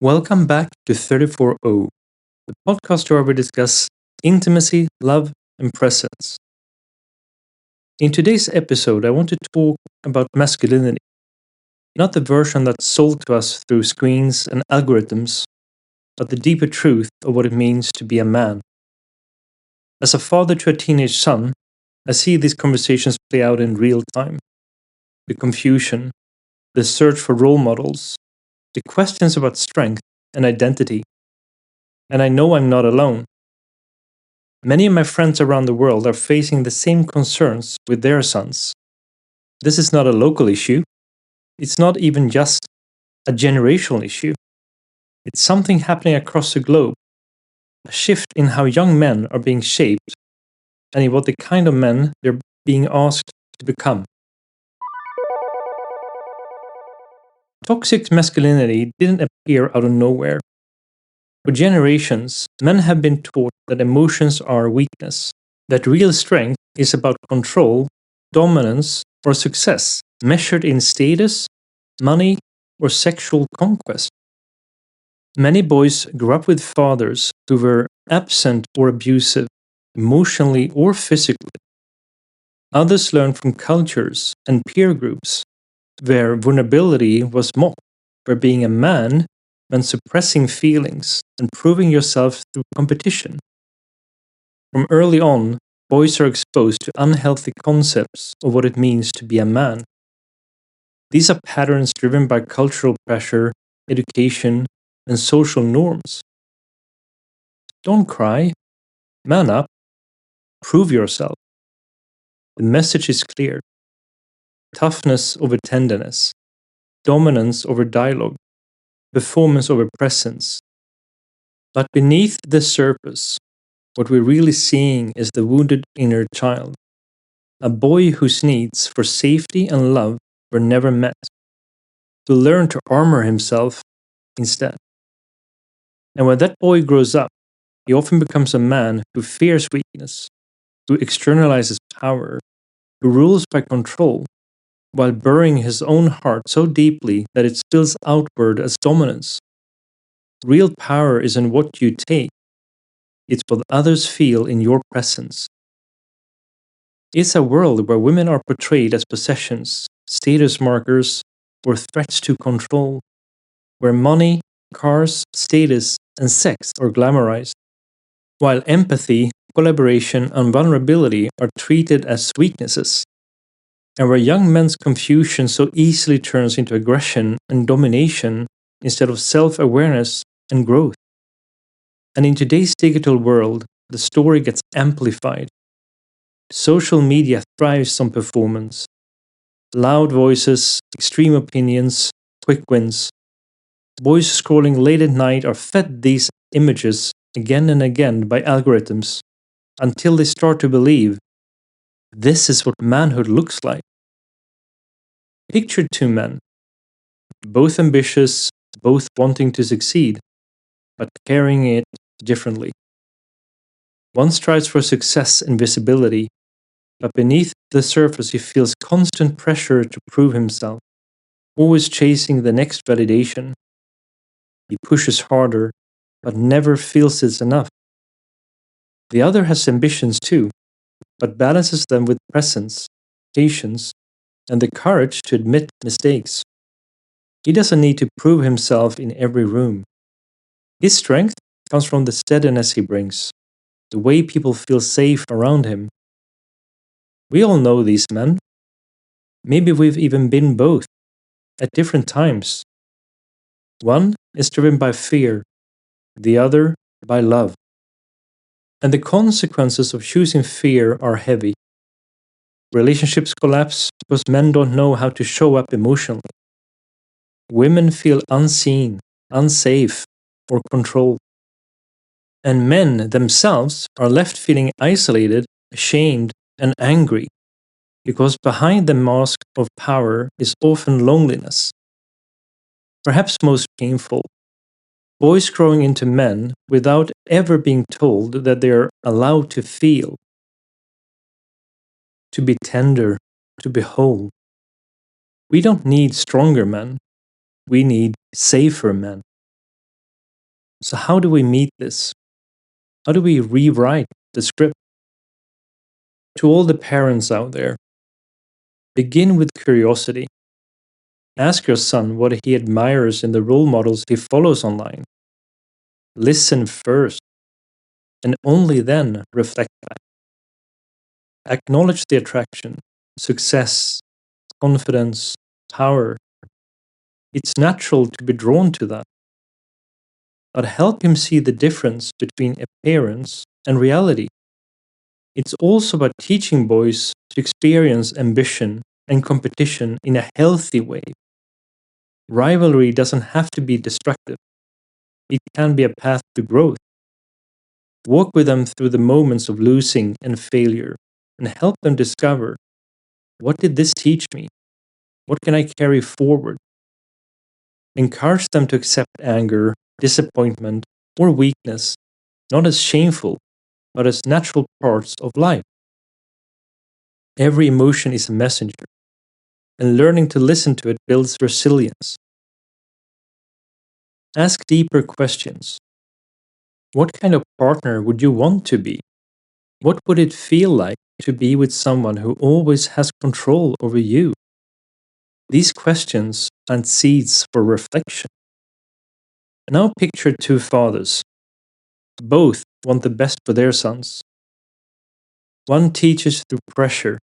Welcome back to 34O, the podcast where we discuss intimacy, love, and presence. In today's episode, I want to talk about masculinity, not the version that's sold to us through screens and algorithms, but the deeper truth of what it means to be a man. As a father to a teenage son, I see these conversations play out in real time. The confusion, the search for role models, the questions about strength and identity. And I know I'm not alone. Many of my friends around the world are facing the same concerns with their sons. This is not a local issue. It's not even just a generational issue. It's something happening across the globe. A shift in how young men are being shaped and in what the kind of men they're being asked to become. Toxic masculinity didn't appear out of nowhere. For generations, men have been taught that emotions are weakness, that real strength is about control, dominance, or success, measured in status, money, or sexual conquest. Many boys grew up with fathers who were absent or abusive, emotionally or physically. Others learned from cultures and peer groups where vulnerability was mocked, where being a man meant suppressing feelings and proving yourself through competition. From early on, boys are exposed to unhealthy concepts of what it means to be a man. These are patterns driven by cultural pressure, education, and social norms. Don't cry. Man up. Prove yourself. The message is clear. Toughness over tenderness. Dominance over dialogue. Performance over presence. But beneath the surface, what we're really seeing is the wounded inner child. A boy whose needs for safety and love were never met. To learn to armor himself instead. And when that boy grows up, he often becomes a man who fears weakness, who externalizes power, who rules by control, while burying his own heart so deeply that it spills outward as dominance. Real power isn't what you take, it's what others feel in your presence. It's a world where women are portrayed as possessions, status markers, or threats to control, where money, cars, status, and sex are glamorized, while empathy, collaboration, and vulnerability are treated as weaknesses, and where young men's confusion so easily turns into aggression and domination instead of self-awareness and growth. And in today's digital world, the story gets amplified. Social media thrives on performance. Loud voices, extreme opinions, quick wins. Boys scrolling late at night are fed these images again and again by algorithms until they start to believe this is what manhood looks like. Picture two men, both ambitious, both wanting to succeed, but carrying it differently. One strives for success and visibility, but beneath the surface he feels constant pressure to prove himself, always chasing the next validation. He pushes harder, but never feels it's enough. The other has ambitions too, but balances them with presence, patience, and the courage to admit mistakes. He doesn't need to prove himself in every room. His strength comes from the steadiness he brings, the way people feel safe around him. We all know these men. Maybe we've even been both, at different times. One is driven by fear, the other by love. And the consequences of choosing fear are heavy. Relationships collapse because men don't know how to show up emotionally. Women feel unseen, unsafe, or controlled. And men themselves are left feeling isolated, ashamed, and angry, because behind the mask of power is often loneliness. Perhaps most painful, boys growing into men without ever being told that they are allowed to feel, to be tender, to be whole. We don't need stronger men, we need safer men. So, how do we meet this? How do we rewrite the script? To all the parents out there, begin with curiosity. Ask your son what he admires in the role models he follows online. Listen first, and only then reflect back. Acknowledge the attraction, success, confidence, power. It's natural to be drawn to that. But help him see the difference between appearance and reality. It's also about teaching boys to experience ambition and competition in a healthy way. Rivalry doesn't have to be destructive. It can be a path to growth. Walk with them through the moments of losing and failure and help them discover, what did this teach me? What can I carry forward? Encourage them to accept anger, disappointment, or weakness, not as shameful, but as natural parts of life. Every emotion is a messenger, and learning to listen to it builds resilience. Ask deeper questions. What kind of partner would you want to be? What would it feel like to be with someone who always has control over you? These questions plant seeds for reflection. Now picture two fathers. Both want the best for their sons. One teaches through pressure.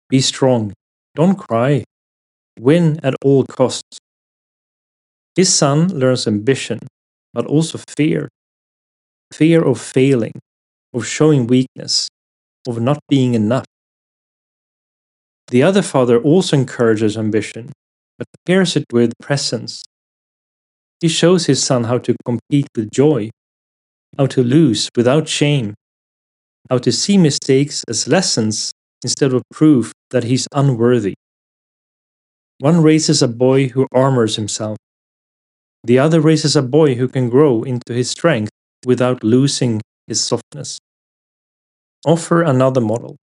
Be strong. Don't cry. Win at all costs. His son learns ambition, but also fear. Fear of failing, of showing weakness, of not being enough. The other father also encourages ambition, but pairs it with presence. He shows his son how to compete with joy, how to lose without shame, how to see mistakes as lessons instead of proof that he's unworthy. One raises a boy who armors himself. The other raises a boy who can grow into his strength without losing his softness. Offer another model.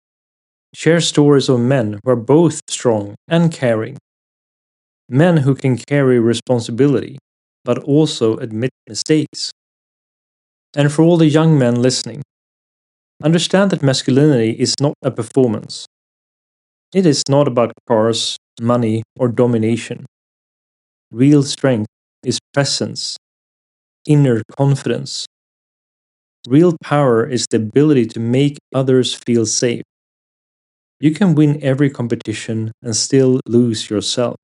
Share stories of men who are both strong and caring. Men who can carry responsibility, but also admit mistakes. And for all the young men listening, understand that masculinity is not a performance. It is not about cars, money, or domination. Real strength is presence, inner confidence. Real power is the ability to make others feel safe. You can win every competition and still lose yourself.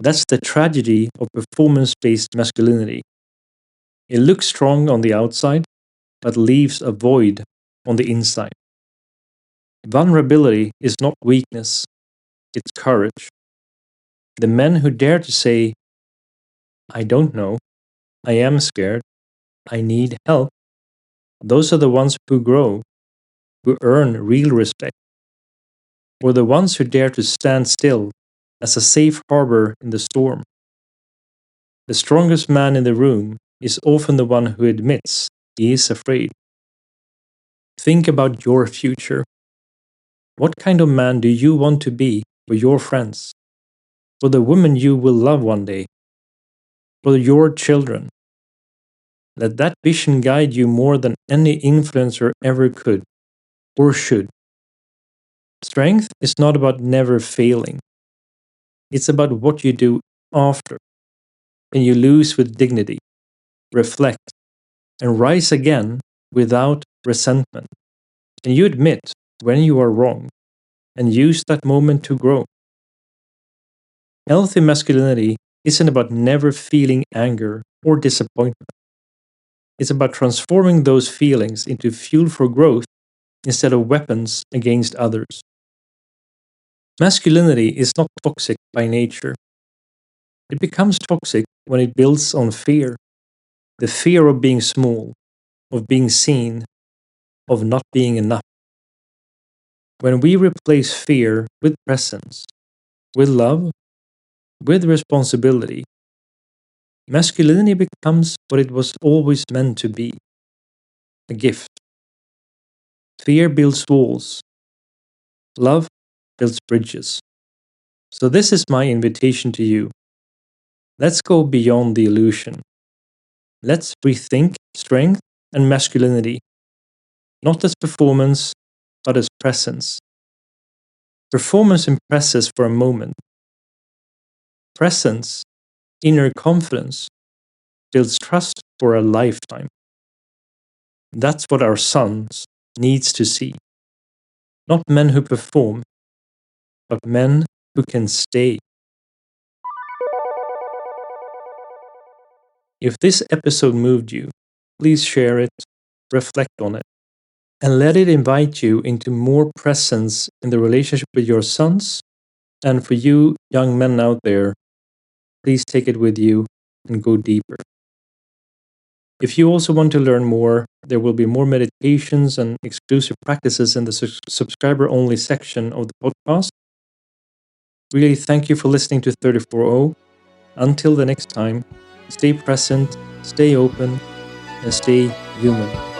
That's the tragedy of performance-based masculinity. It looks strong on the outside, but leaves a void on the inside. Vulnerability is not weakness, it's courage. The men who dare to say, I don't know, I am scared, I need help, those are the ones who grow, who earn real respect. Or the ones who dare to stand still as a safe harbor in the storm. The strongest man in the room is often the one who admits he is afraid. Think about your future. What kind of man do you want to be for your friends? For the woman you will love one day? For your children? Let that vision guide you more than any influencer ever could or should. Strength is not about never failing. It's about what you do after. Can you lose with dignity, reflect, and rise again without resentment? Can you admit when you are wrong and use that moment to grow? Healthy masculinity isn't about never feeling anger or disappointment. It's about transforming those feelings into fuel for growth instead of weapons against others. Masculinity is not toxic by nature. It becomes toxic when it builds on fear. The fear of being small, of being seen, of not being enough. When we replace fear with presence, with love, with responsibility, masculinity becomes what it was always meant to be, a gift. Fear builds walls, love builds bridges. So, this is my invitation to you. Let's go beyond the illusion. Let's rethink strength and masculinity, not as performance, but as presence. Performance impresses for a moment. Presence, inner confidence, builds trust for a lifetime. That's what our sons needs to see. Not men who perform, but men who can stay. If this episode moved you, please share it, reflect on it, and let it invite you into more presence in the relationship with your sons. And for you young men out there, please take it with you and go deeper. If you also want to learn more, there will be more meditations and exclusive practices in the subscriber-only section of the podcast. Really, thank you for listening to 34O. Until the next time, stay present, stay open, and stay human.